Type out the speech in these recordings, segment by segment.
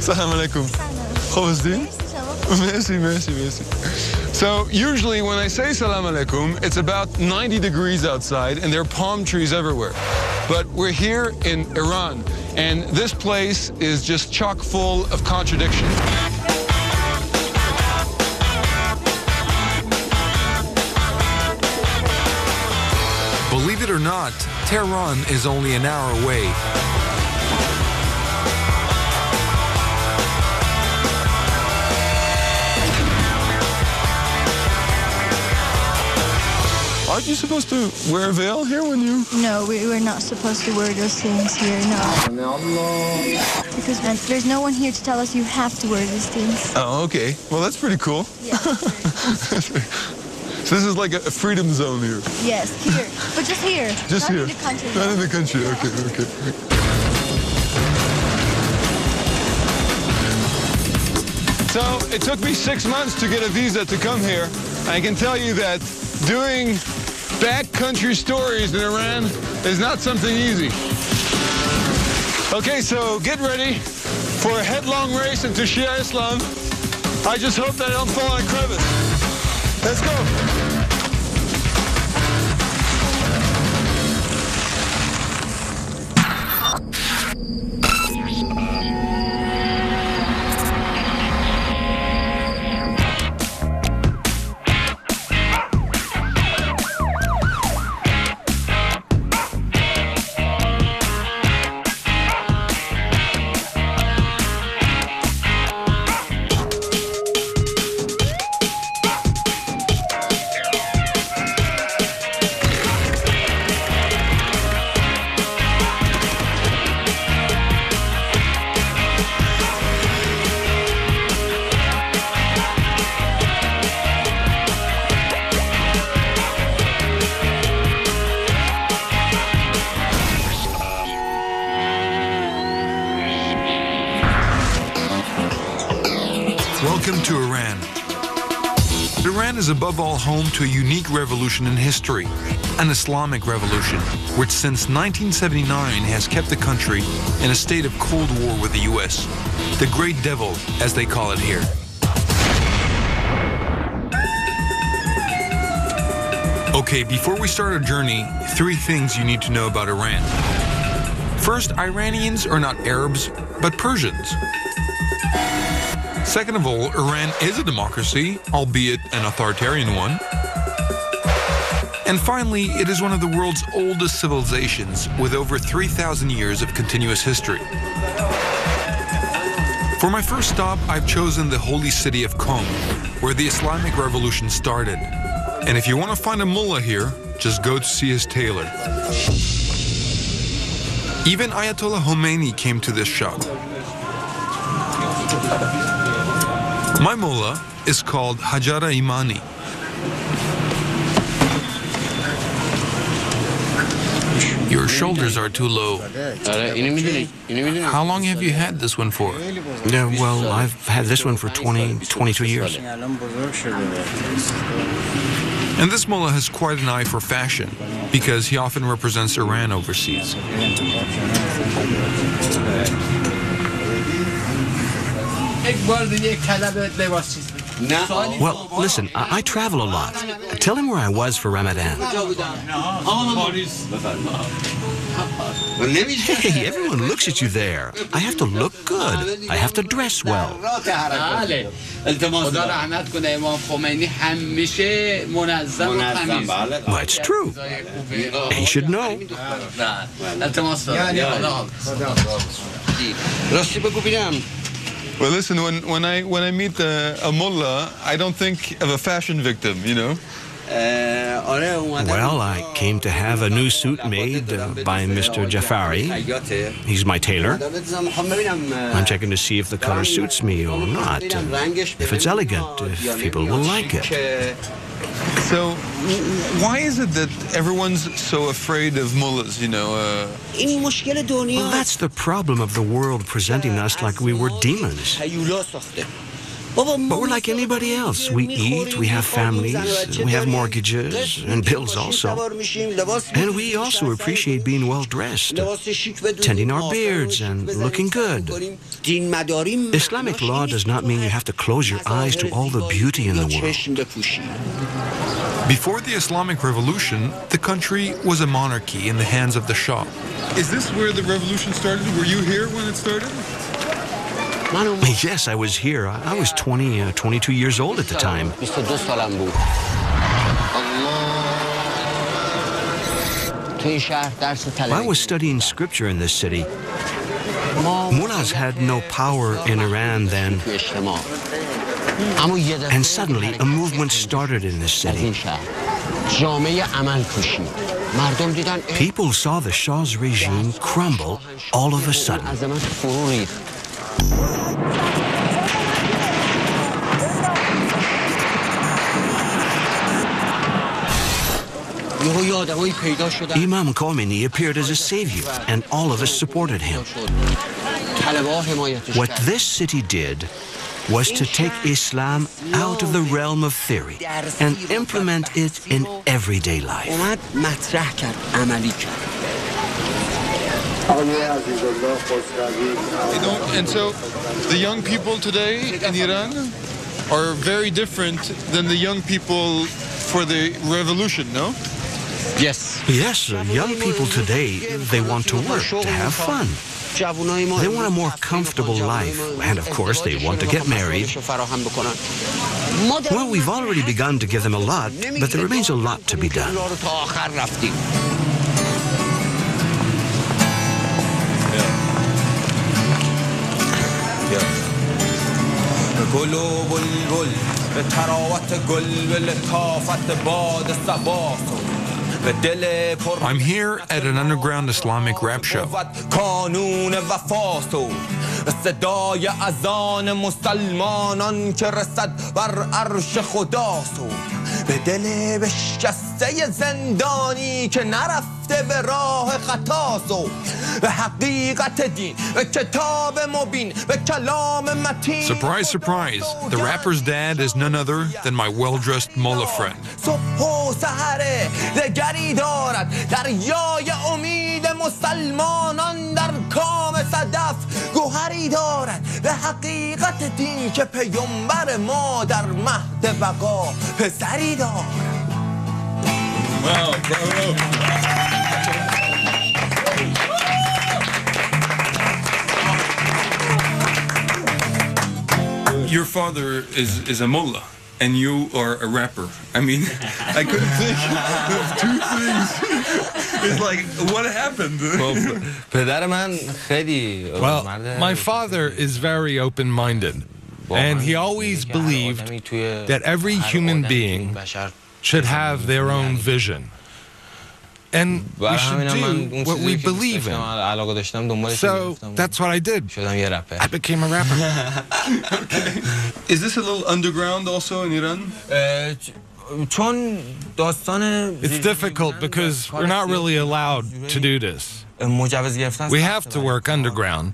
Salam alaikum. Merci, merci, merci. So usually when I say salam alaikum, it's about 90 degrees outside and there are palm trees everywhere. But we're here in Iran, and this place is just chock full of contradictions. Believe it or not, Tehran is only an hour away. Aren't you supposed to wear a veil here when you... No, we're not supposed to wear those things here, no. Because there's no one here to tell us you have to wear these things. Oh, okay. Well, that's pretty cool. Yeah. So this is like a freedom zone here. Yes, here. But just here. Just not here. In the country. Not in the country. Yeah. Okay, okay. So it took me 6 months to get a visa to come here. I can tell you that doing backcountry stories in Iran is not something easy. Okay, so get ready for a headlong race into Shia Islam. I just hope that I don't fall in a crevice. Let's go. Welcome to Iran. Iran is above all home to a unique revolution in history, an Islamic revolution, which since 1979 has kept the country in a state of Cold War with the U.S., the Great Devil, as they call it here. Okay, before we start our journey, 3 things you need to know about Iran. First, Iranians are not Arabs, but Persians. Second of all, Iran is a democracy, albeit an authoritarian one. And finally, it is one of the world's oldest civilizations, with over 3,000 years of continuous history. For my first stop, I've chosen the holy city of Qom, where the Islamic Revolution started. And if you want to find a mullah here, just go to see his tailor. Even Ayatollah Khomeini came to this shop. My mullah is called Hajara Imani. Your shoulders are too low. How long have you had this one for? Yeah, well, I've had this one for 22 years. And this mullah has quite an eye for fashion, because he often represents Iran overseas. Well, listen, I travel a lot. Tell him where I was for Ramadan. Hey, everyone looks at you there. I have to look good. I have to dress well. Well, it's true. He should know. Well, listen, when I meet a mullah, I don't think of a fashion victim, you know? Well, I came to have a new suit made by Mr. Jafari. He's my tailor. I'm checking to see if the color suits me or not, if it's elegant, if people will like it. So, why is it that everyone's so afraid of mullahs, you know? Well, that's the problem of the world presenting us like we were demons. But we're like anybody else. We eat, we have families, we have mortgages and bills also. And we also appreciate being well-dressed, tending our beards and looking good. Islamic law does not mean you have to close your eyes to all the beauty in the world. Before the Islamic Revolution, the country was a monarchy in the hands of the Shah. Is this where the revolution started? Were you here when it started? Yes, I was here. I was 22 years old at the time. I was studying scripture in this city. Mullahs had no power in Iran then. And suddenly, a movement started in this city. People saw the Shah's regime crumble all of a sudden. Imam Khomeini appeared as a savior, and all of us supported him. What this city did was to take Islam out of the realm of theory and implement it in everyday life. And so the young people today in Iran are very different than the young people for the revolution, no? Yes. Yes, young people today, they want to work, to have fun. They want a more comfortable life, and of course they want to get married. Well, we've already begun to give them a lot, but there remains a lot to be done. I'm here at an underground Islamic rap show. به دل بشکسته زندانی که نرفته به راه خطاست و به حقیقت دین به کتاب مبین به کلام متین. Surprise, surprise. The rapper's dad is none other than my well-dressed mullah friend. صبح و سحر دگری دارد دریای امید مسلمانان در کام صدف گوهری دارد به حقیقت دین که پیامبر ما در مهد بقا پسری دارد. Wow, bravo. Your father is a mullah, and you are a rapper. I mean, I couldn't think of two things. It's like, what happened? Well, my father is very open-minded, and he always believed that every human being should have their own vision. And we should do what we believe in. So that's what I did. I became a rapper. Okay. Is this a little underground also in Iran? It's difficult because we're not really allowed to do this. We have to work underground.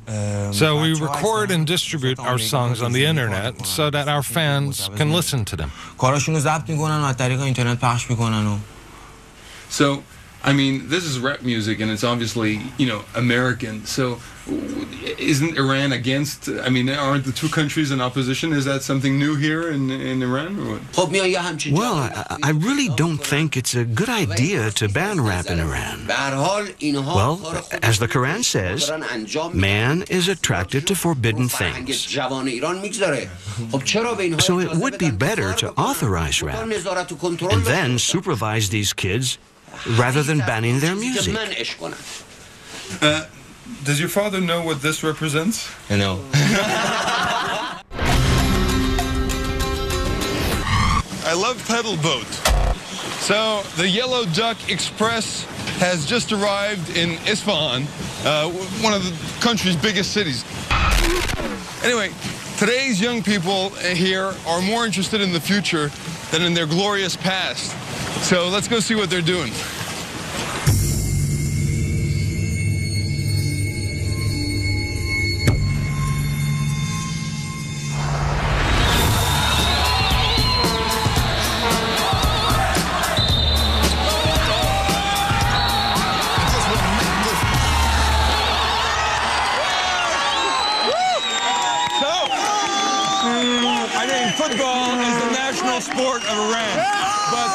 So we record and distribute our songs on the internet so that our fans can listen to them. So, I mean, this is rap music, and it's obviously, you know, American. So, isn't Iran against? I mean, aren't the two countries in opposition? Is that something new here in Iran? Or what? Well, I really don't think it's a good idea to ban rap in Iran. Well, as the Quran says, man is attracted to forbidden things. So it would be better to authorize rap and then supervise these kids rather than banning their music. Does your father know what this represents? No. I love pedal boat. So the Yellow Duck Express has just arrived in Isfahan, one of the country's biggest cities. Anyway, today's young people here are more interested in the future than in their glorious past. So let's go see what they're doing. part of Iran. But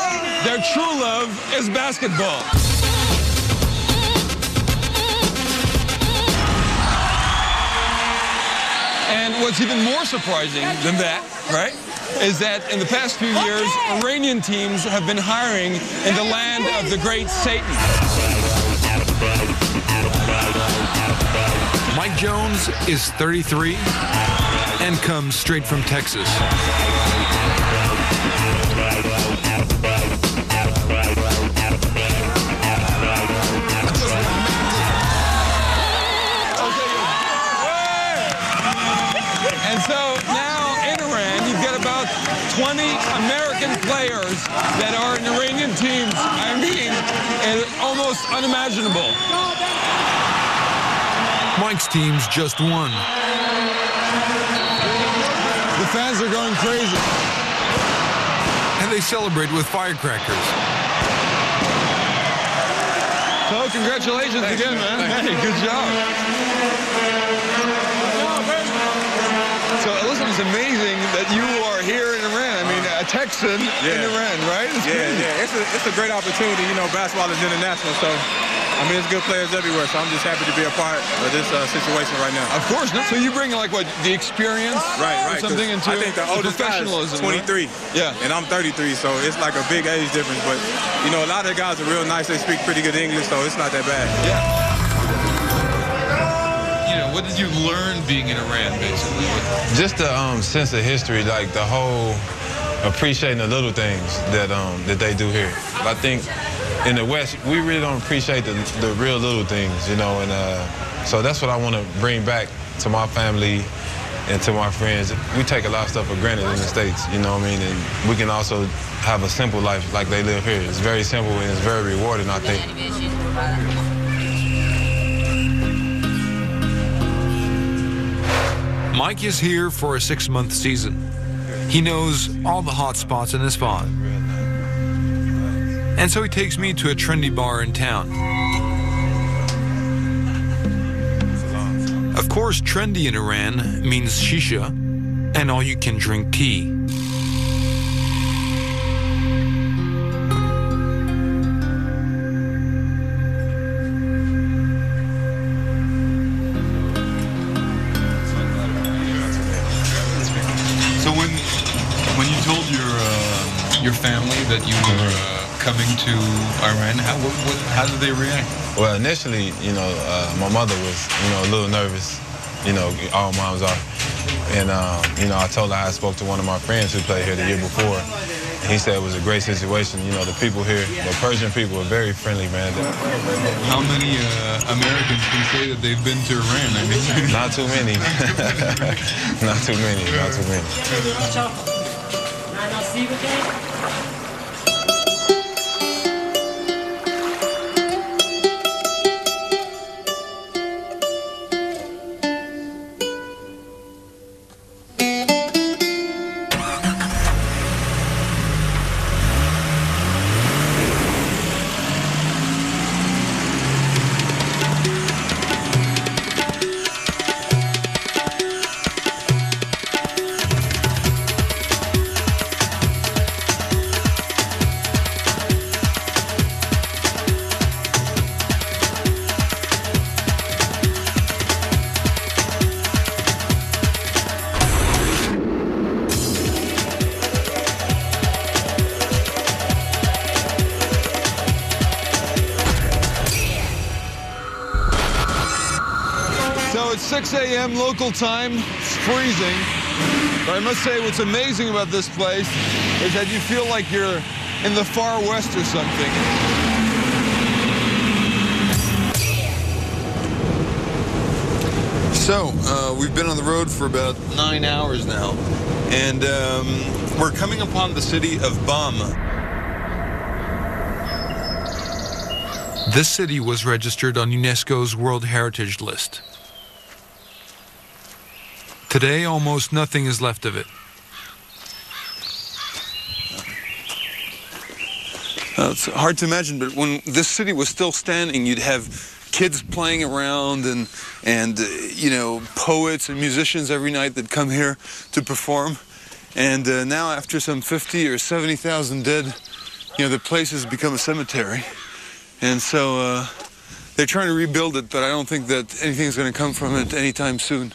their true love is basketball. And what's even more surprising than that, right, is that in the past few years, Iranian teams have been hiring in the land of the great Satan. Mike Jones is 33 and comes straight from Texas. And so now in Iran, you've got about 20 American players that are in Iranian teams. I mean, it's almost unimaginable. Mike's team's just won. The fans are going crazy. And they celebrate with firecrackers. So congratulations again, man. Hey, good job. So listen, it's amazing that you are here in Iran. I mean, a Texan in Iran, right? It's a great opportunity. You know, basketball is international, so I mean, there's good players everywhere, so I'm just happy to be a part of this situation right now. Of course. So you bring, like, what, the experience? Right. Something into I think the oldest guy is 23. Yeah. And I'm 33, so it's like a big age difference. But, you know, a lot of the guys are real nice. They speak pretty good English, so it's not that bad. Yeah. You know, what did you learn being in Iran, basically? Just the sense of history, like the whole appreciating the little things that they do here. I think in the West, we really don't appreciate the real little things, you know, and so that's what I want to bring back to my family and to my friends. We take a lot of stuff for granted in the States, you know what I mean, and we can also have a simple life like they live here. It's very simple and it's very rewarding, I think. Mike is here for a 6-month season. He knows all the hot spots in Isfahan. And so he takes me to a trendy bar in town. Of course, trendy in Iran means shisha and all-you-can-drink tea. So when you told your family that you were coming to Iran, how did they react? Well, initially, you know, my mother was, you know, a little nervous. You know, all moms are. And, you know, I told her I spoke to one of my friends who played here the year before. And he said it was a great situation. You know, the people here, the Persian people are very friendly, man. How many Americans can say that they've been to Iran? I mean, not too many. Not too many, not too many. So it's 6 a.m. local time. It's freezing. But I must say what's amazing about this place is that you feel like you're in the far west or something. So, we've been on the road for about 9 hours now. And we're coming upon the city of Bam. This city was registered on UNESCO's World Heritage List. Today, almost nothing is left of it. It's hard to imagine, but when this city was still standing, you'd have kids playing around and you know, poets and musicians every night that come here to perform. And now after some 50 or 70,000 dead, the place has become a cemetery. And so they're trying to rebuild it, but I don't think that anything's going to come from it anytime soon.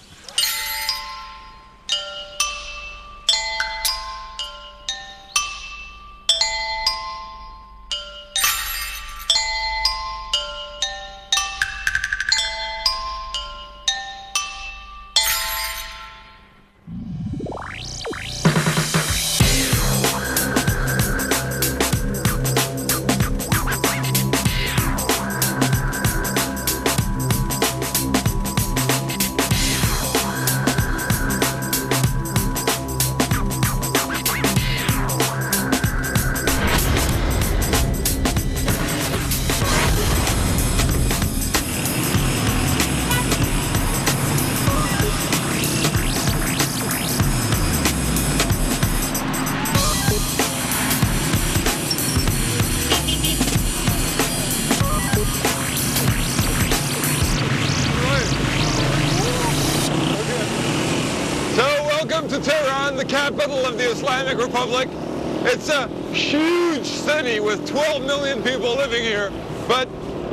to Tehran, the capital of the Islamic Republic. It's a huge city with 12 million people living here, but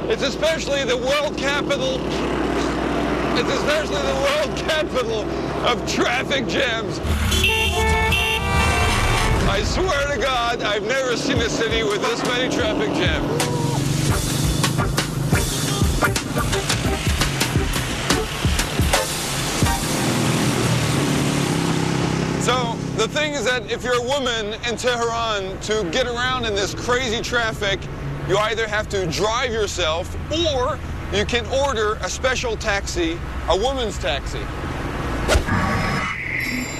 it's especially the world capital. It's especially the world capital of traffic jams. I swear to God, I've never seen a city with this many traffic jams. So the thing is that if you're a woman in Tehran, to get around in this crazy traffic, you either have to drive yourself or you can order a special taxi, a woman's taxi.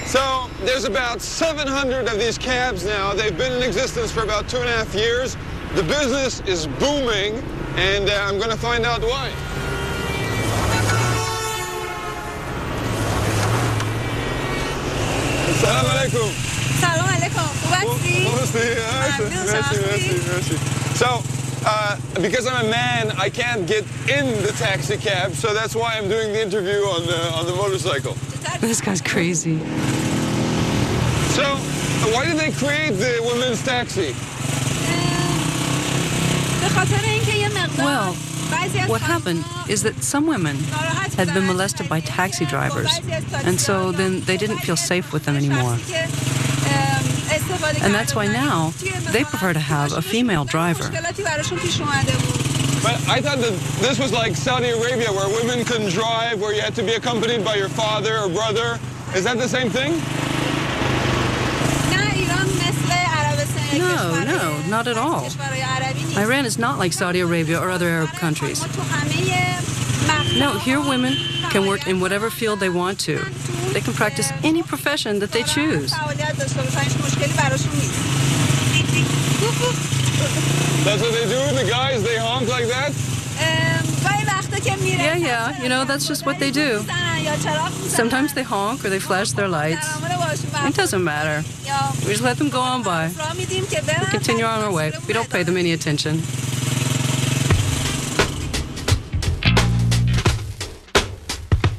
So there's about 700 of these cabs now. They've been in existence for about 2.5 years. The business is booming, and I'm going to find out why. Salam alaikum. Salam alaikum. So, because I'm a man, I can't get in the taxi cab, so that's why I'm doing the interview on the motorcycle. This guy's crazy. So, why did they create the women's taxi? Well, what happened is that some women had been molested by taxi drivers, and so then they didn't feel safe with them anymore. And that's why now they prefer to have a female driver. But I thought that this was like Saudi Arabia, where women couldn't drive, where you had to be accompanied by your father or brother. Is that the same thing? No, not at all. Iran is not like Saudi Arabia or other Arab countries. No, here women can work in whatever field they want to. They can practice any profession that they choose. That's what they do? The guys, they honk like that? Yeah, you know, that's just what they do. Sometimes they honk or they flash their lights. It doesn't matter. We just let them go on by. We continue on our way. We don't pay them any attention.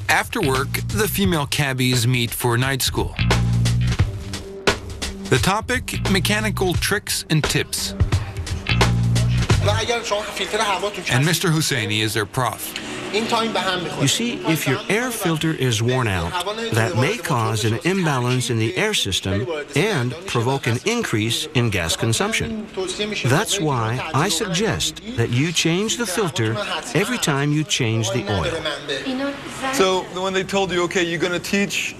After work, the female cabbies meet for night school. The topic, mechanical tricks and tips. And Mr. Husseini is their prof. You see, if your air filter is worn out, that may cause an imbalance in the air system and provoke an increase in gas consumption. That's why I suggest that you change the filter every time you change the oil. So when they told you, okay, you're going to teach,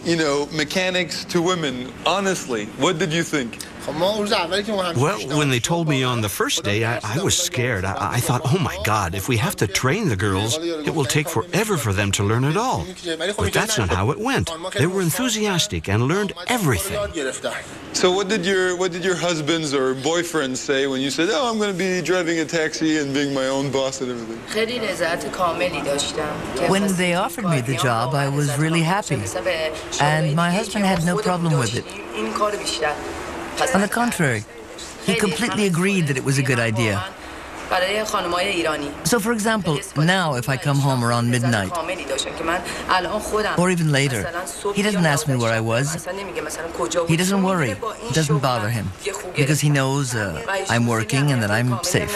mechanics to women, honestly, what did you think? Well, when they told me on the first day, I was scared. I thought, oh my God, if we have to train the girls, it will take forever for them to learn it all. But that's not how it went. They were enthusiastic and learned everything. So what did your husbands or boyfriends say when you said, oh, I'm going to be driving a taxi and being my own boss and everything? When they offered me the job, I was really happy. And my husband had no problem with it. On the contrary, he completely agreed that it was a good idea. So, for example, now if I come home around midnight, or even later, he doesn't ask me where I was. He doesn't worry. It doesn't bother him, because he knows I'm working and that I'm safe.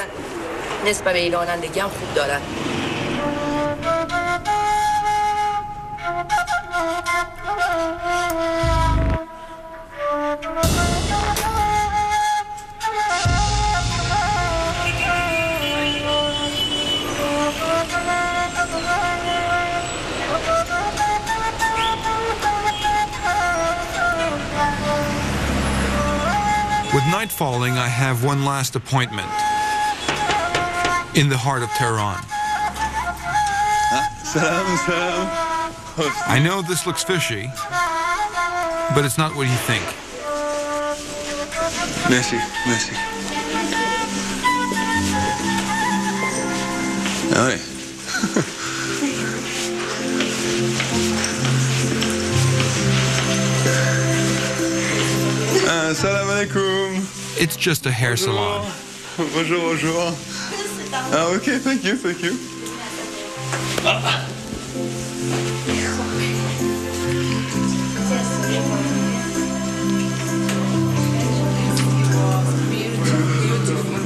With night falling, I have one last appointment in the heart of Tehran. I know this looks fishy, but it's not what you think. Merci, merci. Ah ouais. Salam alaikum. It's just a hair salon. Bonjour, bonjour. Ah, okay, thank you, thank you.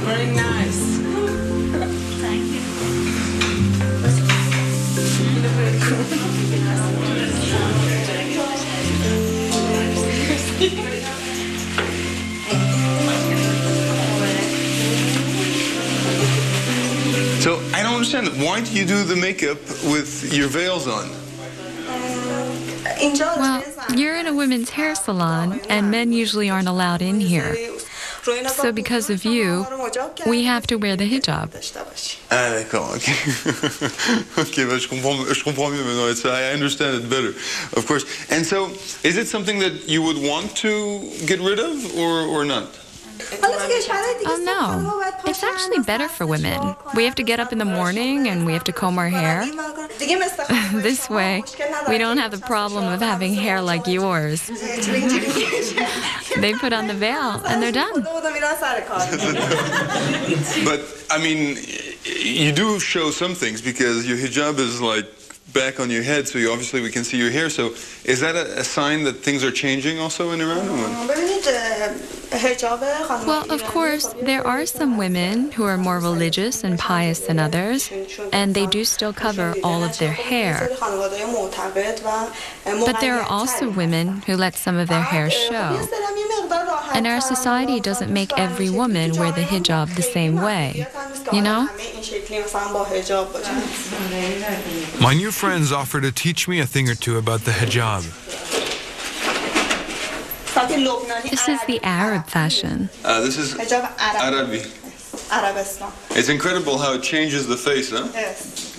Very nice. Thank you. So, I don't understand. Why do you do the makeup with your veils on? Well, you're in a women's hair salon, and men usually aren't allowed in here. So because of you, we have to wear the hijab. Ah, d'accord, ok. Ok, bah, je comprends mieux maintenant. I understand it better, of course. And so, is it something that you would want to get rid of, or not? Oh no, it's actually better for women. We have to get up in the morning and we have to comb our hair. This way, we don't have the problem of having hair like yours. They put on the veil and they're done. But, I mean, you do show some things because your hijab is like back on your head, so obviously we can see your hair. So is that a sign that things are changing also in Iran? Well, of course, there are some women who are more religious and pious than others, and they do still cover all of their hair. But there are also women who let some of their hair show. And our society doesn't make every woman wear the hijab the same way, you know? My new friends offer to teach me a thing or two about the hijab. This is the Arab fashion. This is Arabi. It's incredible how it changes the face, huh? Yes.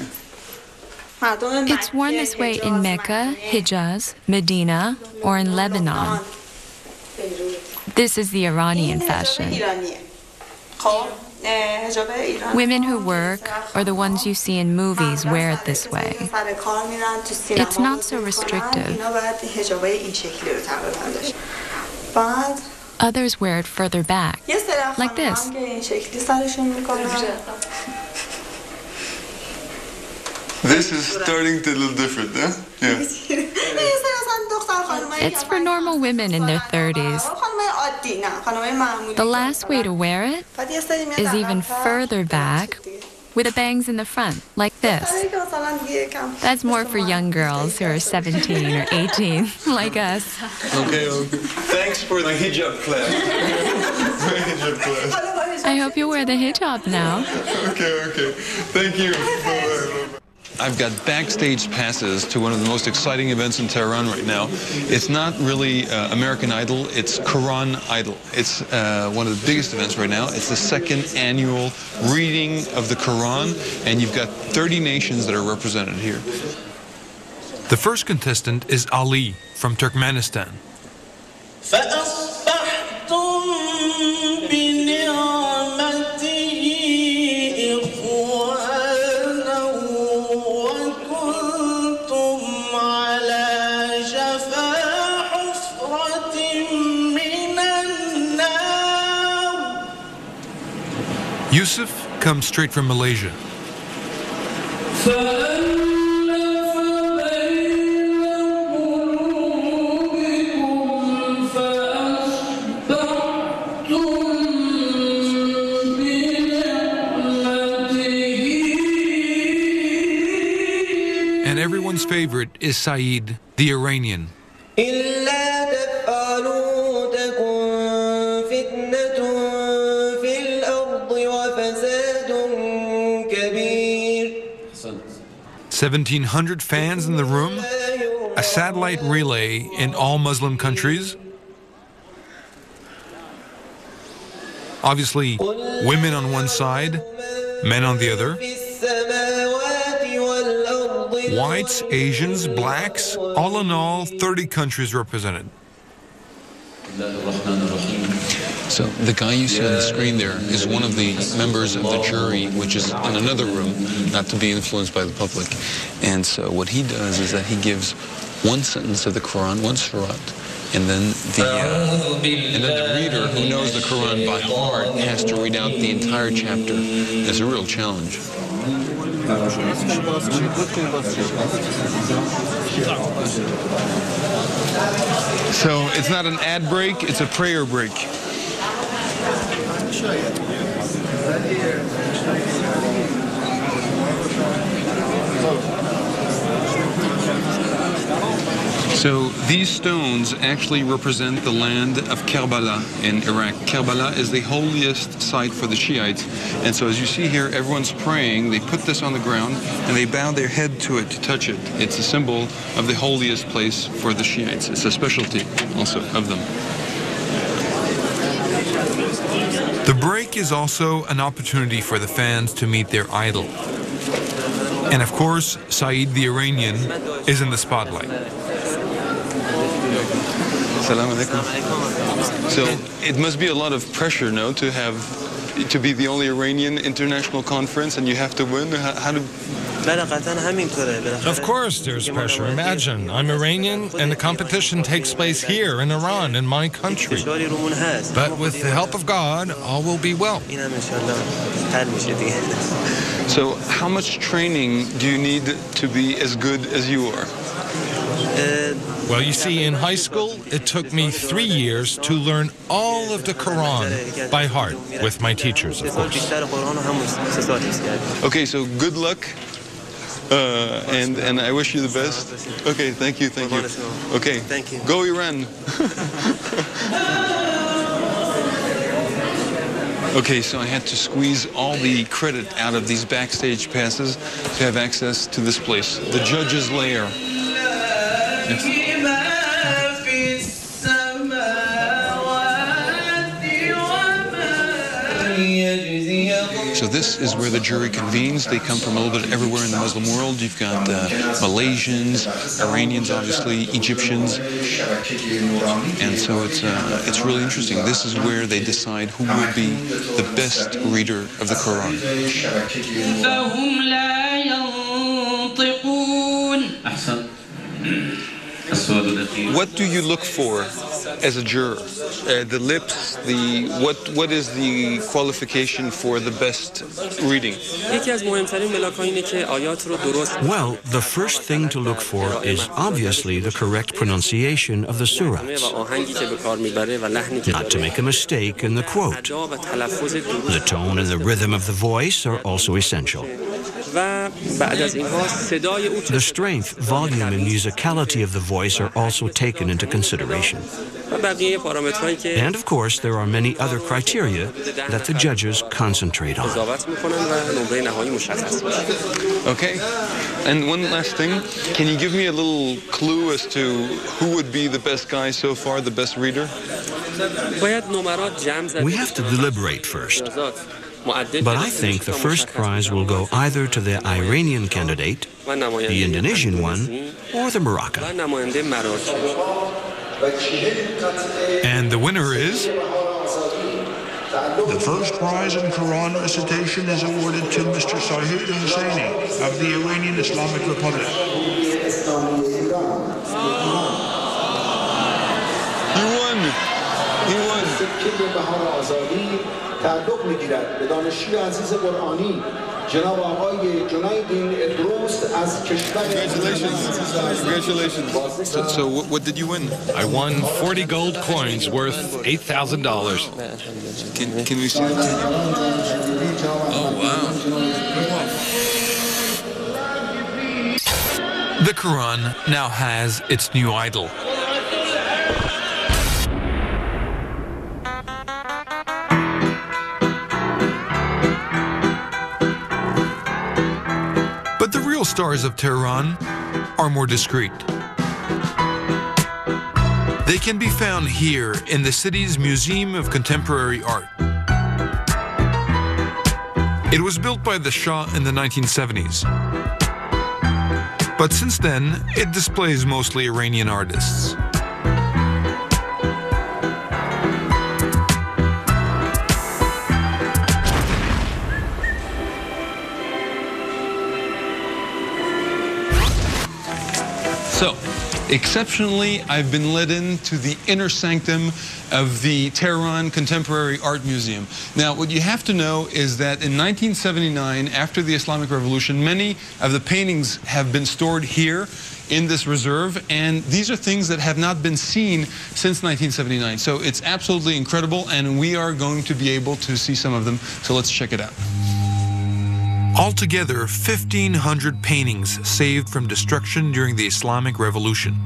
It's worn this way in Mecca, Hijaz, Medina, or in Lebanon. This is the Iranian fashion. Women who work, or the ones you see in movies, wear it this way. It's not so restrictive. Others wear it further back, like this. This is starting to look different, huh? Yeah. It's for normal women in their 30s. The last way to wear it is even further back, with the bangs in the front, like this. That's more for young girls who are 17 or 18, like us. Okay. Thanks for the hijab class. I hope you wear the hijab now. Okay. Thank you. Bye-bye. I've got backstage passes to one of the most exciting events in Tehran right now. It's not really American Idol, it's Quran Idol. It's one of the biggest events right now. It's the second annual reading of the Quran, and you've got 30 nations that are represented here. The first contestant is Ali from Turkmenistan. Yusuf comes straight from Malaysia. And everyone's favorite is Saeed, the Iranian. $1,700 fans in the room, a satellite relay in all Muslim countries. Obviously, women on one side, men on the other. Whites, Asians, blacks, all in all, 30 countries represented. So the guy you see on the screen there is one of the members of the jury, which is in another room, not to be influenced by the public. And so what he does is that he gives one sentence of the Quran, one surat, and then the reader who knows the Quran by heart has to read out the entire chapter. It's a real challenge. So it's not an ad break, it's a prayer break. So these stones actually represent the land of Karbala in Iraq. Karbala is the holiest site for the Shiites. And so as you see here, everyone's praying. They put this on the ground and they bow their head to it to touch it. It's a symbol of the holiest place for the Shiites. It's a specialty also of them. The break is also an opportunity for the fans to meet their idol. And of course, Saeed the Iranian is in the spotlight. Assalamu alaikum. So it must be a lot of pressure, no, to be the only Iranian international conference and you have to win. How do? Of course there's pressure. Imagine, I'm Iranian and the competition takes place here in Iran, in my country. But with the help of God, all will be well. So how much training do you need to be as good as you are? Well, you see, in high school, it took me 3 years to learn all of the Quran by heart, with my teachers, of course. Okay, so good luck, and I wish you the best. Okay, thank you. Okay, thank you. Go Iran. Okay, so I had to squeeze all the credit out of these backstage passes to have access to this place, the judge's lair. Yes. So this is where the jury convenes. They come from a little bit everywhere in the Muslim world. You've got Malaysians, Iranians, obviously, Egyptians. And so it's really interesting. This is where they decide who will be the best reader of the Quran. What do you look for as a juror? The lips, what is the qualification for the best reading? Well, the first thing to look for is obviously the correct pronunciation of the surahs. Not to make a mistake in the quote. The tone and the rhythm of the voice are also essential. The strength, volume, and musicality of the voice are also taken into consideration. And of course, there are many other criteria that the judges concentrate on. Okay. And one last thing, can you give me a little clue as to who would be the best guy so far, the best reader? We have to deliberate first. But I think the first prize will go either to the Iranian candidate, the Indonesian one, or the Moroccan. And the winner is? The first prize in Quran recitation is awarded to Mr. Saeed Husseini of the Iranian Islamic Republic. You won! He won. Congratulations. So what did you win? I won 40 gold coins worth $8,000. Can we see that? Oh, wow. The Quran now has its new idol. But the real stars of Tehran are more discreet. They can be found here in the city's Museum of Contemporary Art. It was built by the Shah in the 1970s. But since then, it displays mostly Iranian artists. So, exceptionally, I've been led into the inner sanctum of the Tehran Contemporary Art Museum. Now, what you have to know is that in 1979, after the Islamic Revolution, many of the paintings have been stored here in this reserve, and these are things that have not been seen since 1979. So it's absolutely incredible, and we are going to be able to see some of them. So let's check it out. Altogether, 1,500 paintings saved from destruction during the Islamic Revolution.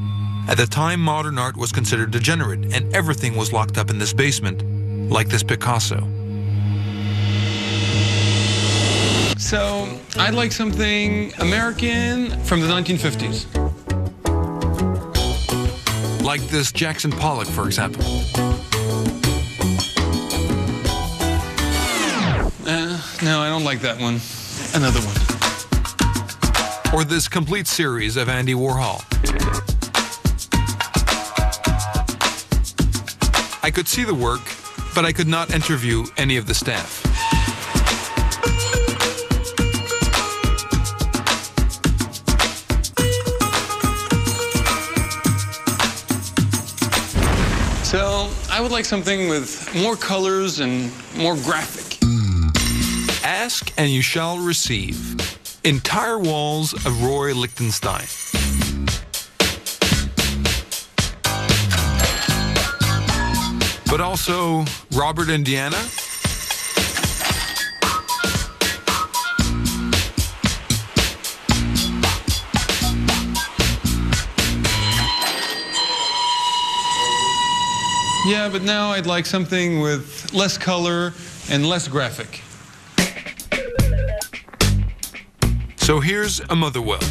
At the time, modern art was considered degenerate, and everything was locked up in this basement, like this Picasso. So, I'd like something American from the 1950s. Like this Jackson Pollock, for example. No, I don't like that one. Another one. Or this complete series of Andy Warhol. I could see the work, but I could not interview any of the staff. So, I would like something with more colors and more graphic. Ask and you shall receive. Entire walls of Roy Lichtenstein. But also Robert Indiana. Yeah, but now I'd like something with less color and less graphic. So here's a Motherwell.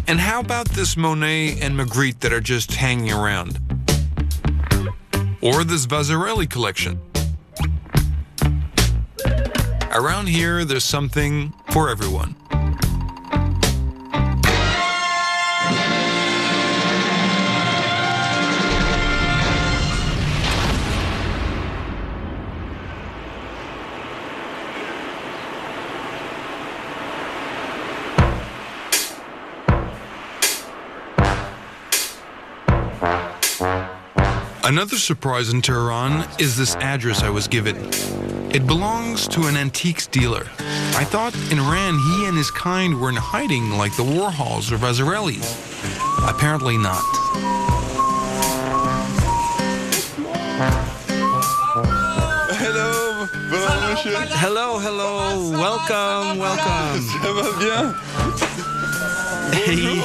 And how about this Monet and Magritte that are just hanging around? Or this Vasarely collection? Around here, there's something for everyone. Another surprise in Tehran is this address I was given. It belongs to an antiques dealer. I thought in Iran he and his kind were in hiding like the Warhols or Vasarelys. Apparently not. Hello, bonjour. Hello, hello, welcome, welcome. Ça va bien? Hey.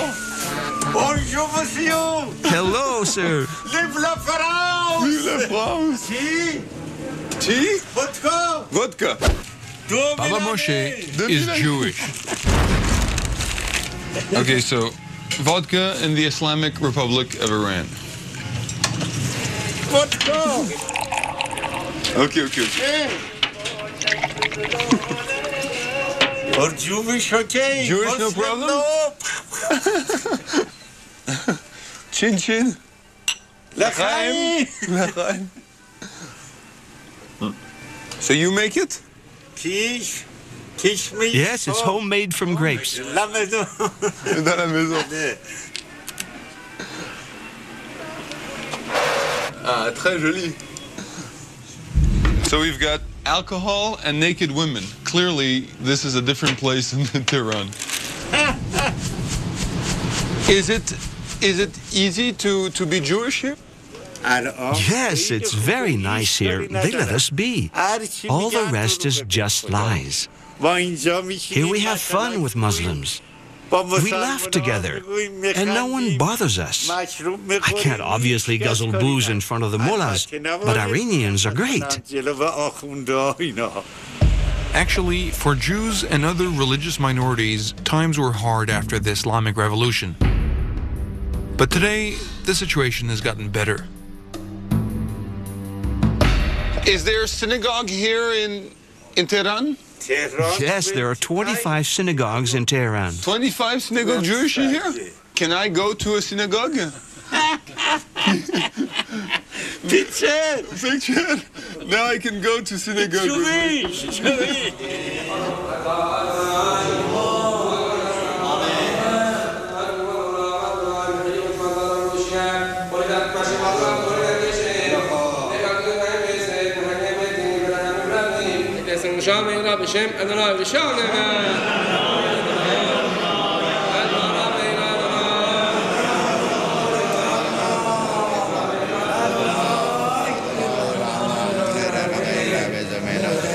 Bonjour, monsieur. Hello, sir. Vive la France. Vive la France. Tea. Tea? Vodka. Vodka. Baba Moshe is Jewish. Okay, so vodka in the Islamic Republic of Iran. Vodka. Okay. Or Jewish, okay. Jewish, no problem? No. Chin chin. L'chaim. L'chaim. So you make it? Quiche meat. Yes, it's homemade from grapes. La maison. Dans la maison. Ah, très joli. So we've got alcohol and naked women. Clearly, this is a different place in Tehran. Is it easy to be Jewish here? Yes, it's very nice here. They let us be. All the rest is just lies. Here we have fun with Muslims. We laugh together, and no one bothers us. I can't obviously guzzle booze in front of the mullahs, but Iranians are great. Actually, for Jews and other religious minorities, times were hard after the Islamic Revolution. But today, the situation has gotten better. Is there a synagogue here in Tehran? Yes, there are 25 synagogues in Tehran. 25 synagogue Jewish here? Can I go to a synagogue? Picture. Now I can go to synagogue.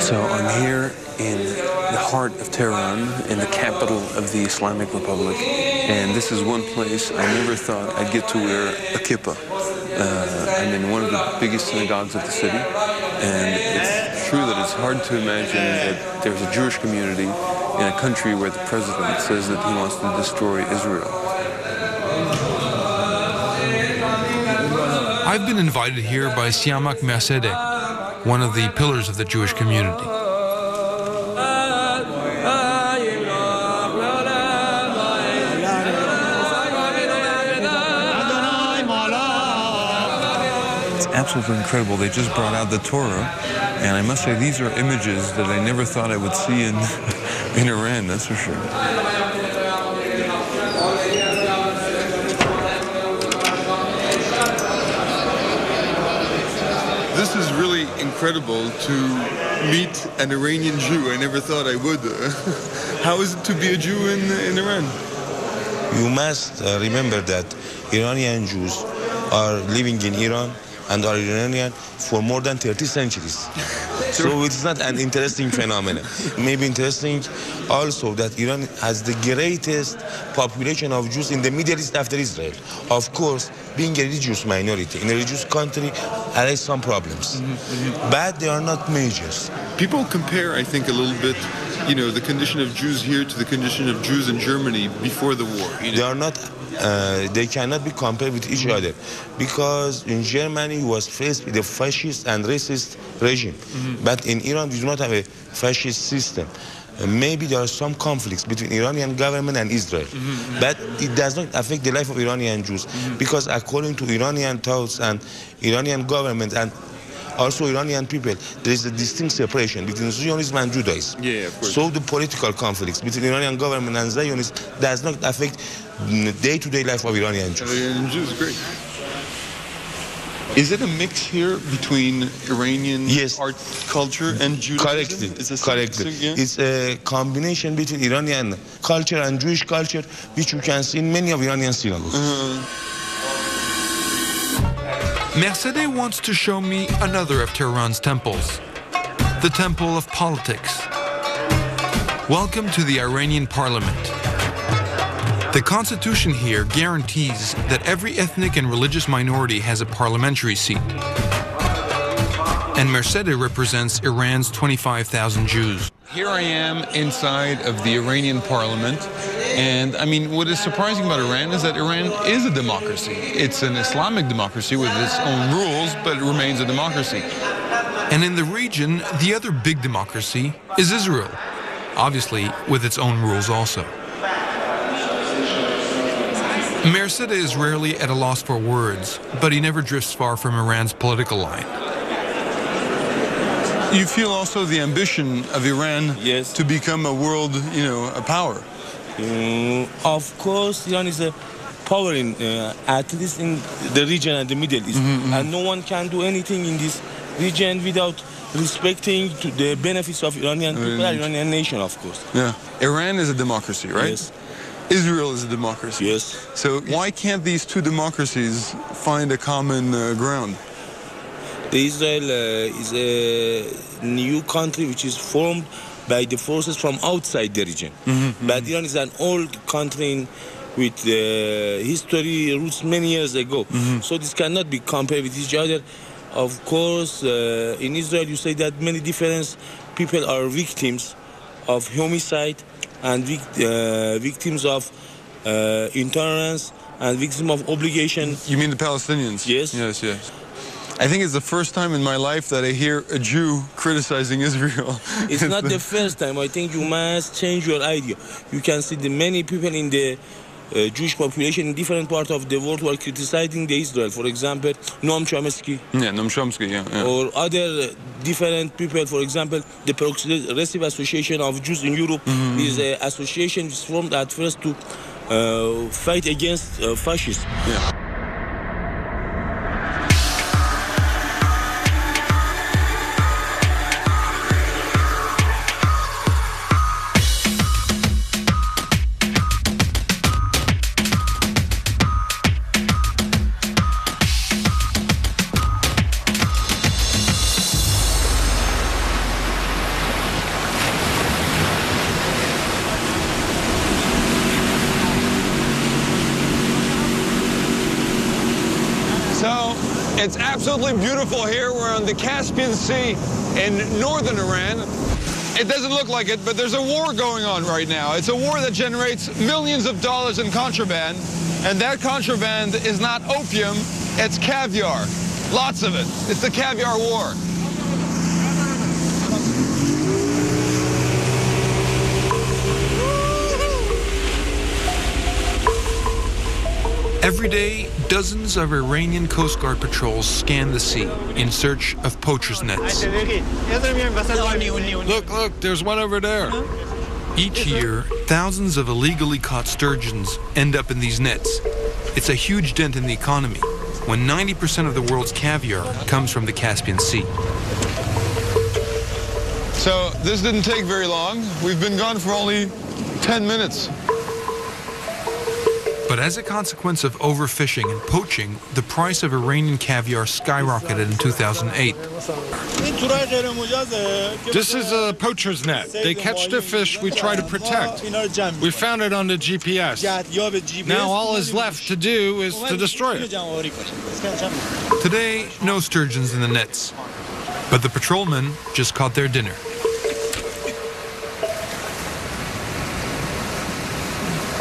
So I'm here in the heart of Tehran, in the capital of the Islamic Republic, and this is one place I never thought I'd get to wear a kippah. I'm in one of the biggest synagogues of the city, and it's true that it's hard to imagine that there's a Jewish community in a country where the president says that he wants to destroy Israel. I've been invited here by Siamak Mercede, one of the pillars of the Jewish community. It's absolutely incredible. They just brought out the Torah, and I must say these are images that I never thought I would see in Iran, that's for sure. This is really incredible to meet an Iranian Jew. I never thought I would. How is it to be a Jew in Iran? You must remember that Iranian Jews are living in Iran and are Iranian for more than 30 centuries. So it's not an interesting phenomenon. Maybe interesting also that Iran has the greatest population of Jews in the Middle East after Israel. Of course, being a religious minority in a religious country has some problems, but they are not majors. People compare, I think, a little bit, you know, the condition of Jews here to the condition of Jews in Germany before the war. You know? They are not. They cannot be compared with each other, because in Germany was faced with a fascist and racist regime, but in Iran we do not have a fascist system. Maybe there are some conflicts between Iranian government and Israel, but it does not affect the life of Iranian Jews, because according to Iranian thoughts and Iranian government and also Iranian people, there is a distinct separation between Zionism and Judaism. Yeah, of course. So the political conflicts between Iranian government and Zionists does not affect the day-to-day life of Iranian Jews. Iranian Jews, great. Is it a mix here between Iranian art culture and Judaism? Correctly. It's a combination between Iranian culture and Jewish culture, which you can see in many of Iranian synagogues. Mercede wants to show me another of Tehran's temples, the Temple of Politics. Welcome to the Iranian Parliament. The constitution here guarantees that every ethnic and religious minority has a parliamentary seat. And Mercede represents Iran's 25,000 Jews. Here I am inside of the Iranian parliament. And I mean, what is surprising about Iran is that Iran is a democracy. It's an Islamic democracy with its own rules, but it remains a democracy. And in the region, the other big democracy is Israel, obviously with its own rules also. Mercede is rarely at a loss for words, but he never drifts far from Iran's political line. You feel also the ambition of Iran to become a world, a power. Of course, Iran is a power in, at least in the region and the Middle East. And no one can do anything in this region without respecting the benefits of Iranian people and Iranian nation, of course. Yeah. Iran is a democracy, right? Yes. Israel is a democracy. Yes. So why can't these two democracies find a common ground? Israel is a new country which is formed by the forces from outside the region. But Iran is an old country with history roots many years ago. So this cannot be compared with each other. Of course, in Israel you say that many different people are victims of homicide and victims of intolerance and victims of obligation. You mean the Palestinians? Yes. Yes, yes. I think it's the first time in my life that I hear a Jew criticizing Israel. It's not the first time. I think you must change your idea. You can see the many people in the Jewish population in different parts of the world who are criticizing the Israel. For example, Noam Chomsky. Yeah, Noam Chomsky, yeah. Or other different people. For example, the Progressive Association of Jews in Europe is an association which is formed at first to fight against fascism. Yeah. It's absolutely beautiful here. We're on the Caspian Sea in northern Iran. It doesn't look like it, but there's a war going on right now. It's a war that generates millions of dollars in contraband, and that contraband is not opium, it's caviar. Lots of it. It's the Caviar War. Every day, dozens of Iranian Coast Guard patrols scan the sea in search of poachers' nets. Look, there's one over there. Each year, thousands of illegally caught sturgeons end up in these nets. It's a huge dent in the economy, when 90% of the world's caviar comes from the Caspian Sea. So this didn't take very long. We've been gone for only 10 minutes. But as a consequence of overfishing and poaching, the price of Iranian caviar skyrocketed in 2008. This is a poacher's net. They catch the fish we try to protect. We found it on the GPS. Now all is left to do is to destroy it. Today, no sturgeons in the nets. But the patrolmen just caught their dinner.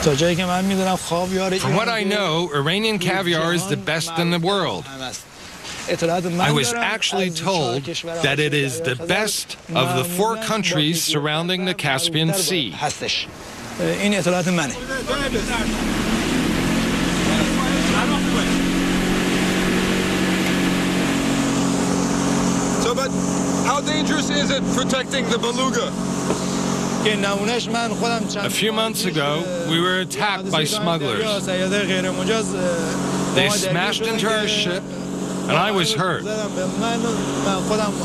From what I know, Iranian caviar is the best in the world. I was actually told that it is the best of the 4 countries surrounding the Caspian Sea. So, but how dangerous is it protecting the beluga? A few months ago, we were attacked by smugglers. They smashed into our ship, and I was hurt.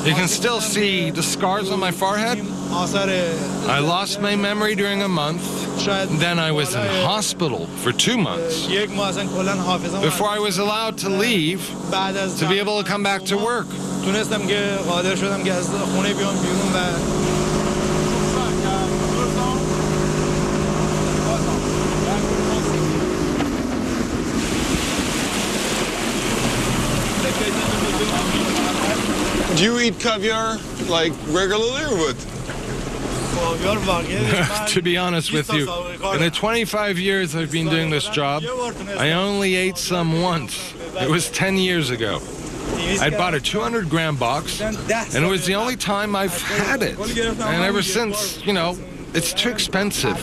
You can still see the scars on my forehead. I lost my memory during a month. Then I was in hospital for 2 months before I was allowed to leave to be able to come back to work. Do you eat caviar like regularly or what? To be honest with you, in the 25 years I've been doing this job, I only ate some once. It was 10 years ago. I bought a 200-gram box, and it was the only time I've had it. And ever since, you know, it's too expensive.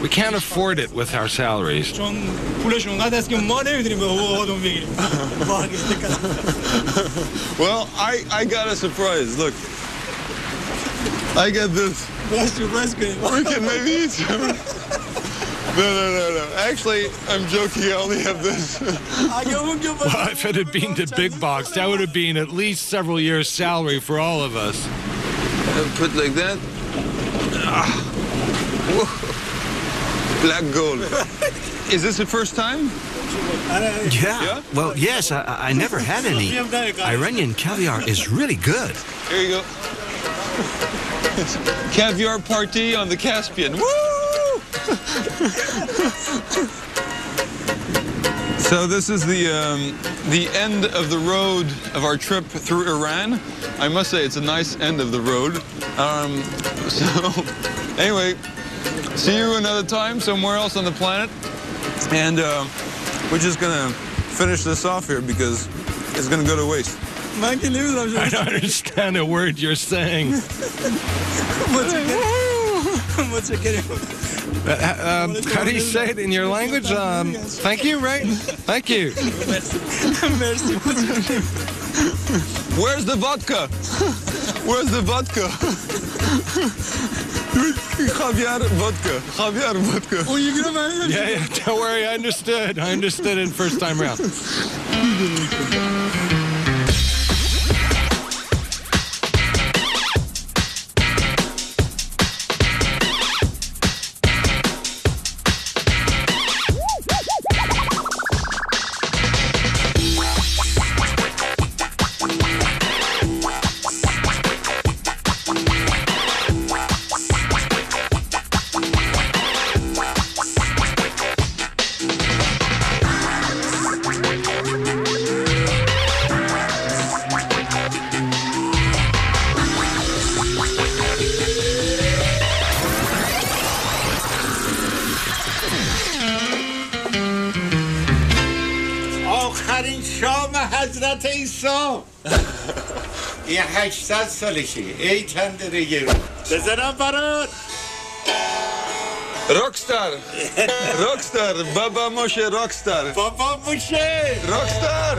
We can't afford it with our salaries. Well, I got a surprise. Look, I get this. We can maybe eat some. No. Actually, I'm joking. I only have this. Well, if it had been the big box, that would have been at least several years' salary for all of us. Put like that. Black gold. Is this the first time? Yeah. Well, yes, I never had any. Iranian caviar is really good. Here you go. Caviar party on the Caspian. Woo! So this is the end of the road of our trip through Iran. I must say it's a nice end of the road. So anyway, see you another time somewhere else on the planet. And we're just gonna finish this off here because it's gonna go to waste. I don't understand a word you're saying. How do you say it in your language? Thank you, right? Thank you. Where's the vodka? Where's the vodka? Caviar vodka. Caviar vodka. Oh, you're gonna yeah, don't worry. I understood. I understood it first time round. حضرت عیسی این 800 سالشه ای چند دیگه بزنم برات Rockstar. Baba Moshe Rockstar. بابا موشه Rockstar.